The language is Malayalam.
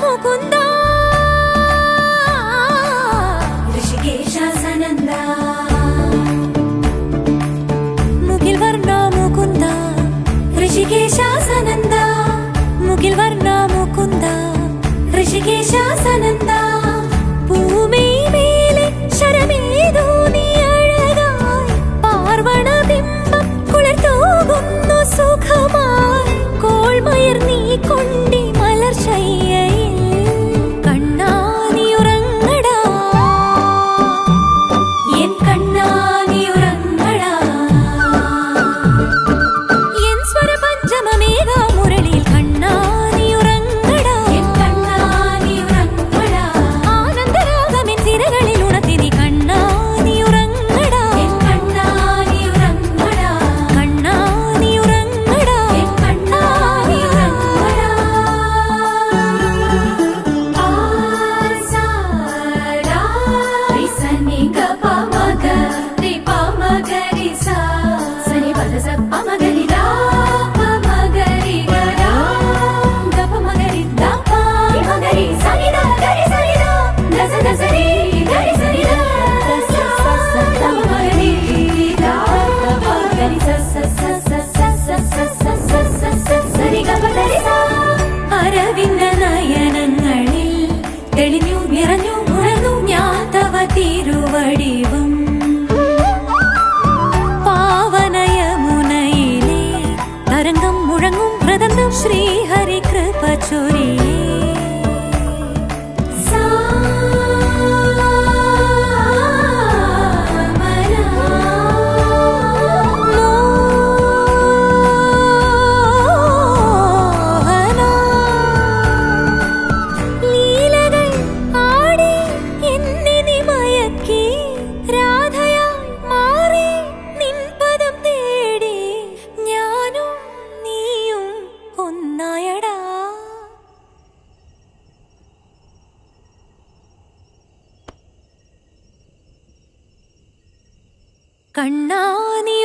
मुकुंदा ऋषिकेश सनंदा मुगिल वर्णा मुकुंदा ऋषिकेश सनंदा मुगिल वर्णा मुकुंदा ऋषिकेश सनंदा भूमि मेले शरमेदो नी अഴകായി പാർവണ ബിംബം കുളിർതൂകുന്നു സുഖമായി കോൾമയർ നീ കൊണ്ടി മലർശയ്യയിൽ കണ്ണാ നീ ഉറങ്ങടാ എൻ കണ്ണാ നീ ഉറങ്ങടാ എൻ സ്വര പഞ്ചമമേഘ മുരളിയിൽ കണ്ണാ നീ ഉറങ്ങടാ എൻ കണ്ണാ നീ ഉറങ്ങടാ ആനന്ദരാഗമെൻ സിരകളിൽ ഉണർത്തി നീ കണ്ണാ നീ ഉറങ്ങടാ എൻ കണ്ണാ നീ ഉറങ്ങടാ കണ്ണാ നീ ഉറങ്ങടാ എൻ കണ്ണാ നീ ഉറങ്ങടാ ആസാരാ റിസനി ഗപമഗ രിപമഗരിസാ സനി പദസ പമഗരിദാ പമഗരി ഗരാ ഗപമഗരി ദപ മഗരി സനിദാ ഗരി സനിദാ ദസ ദസരി ഗരി സനിദാ ദസ സസ പമഗരി ദാ പമഗരി സസ സസ സസ സസ സസ സരി ഗപദരിസാ അരവിന്ദ നയനങ്ങളിൽ തെളിഞ്ഞു നിറഞ്ഞു ഉണർന്നു ഞാൻ തവ തിരുവടിവും പാവനയമുനയിലെ തരംഗം മുഴങ്ങും മൃദന്തം ശ്രീഹരി കൃപ ചൊരിയേ ലീലകൾ ആടി എന്നെ നീ മയക്കി രാധയായി മാറി നിൻ പദം തേടി ഞാനും നീയും ഒന്നായടാ കണ്ണാ നീ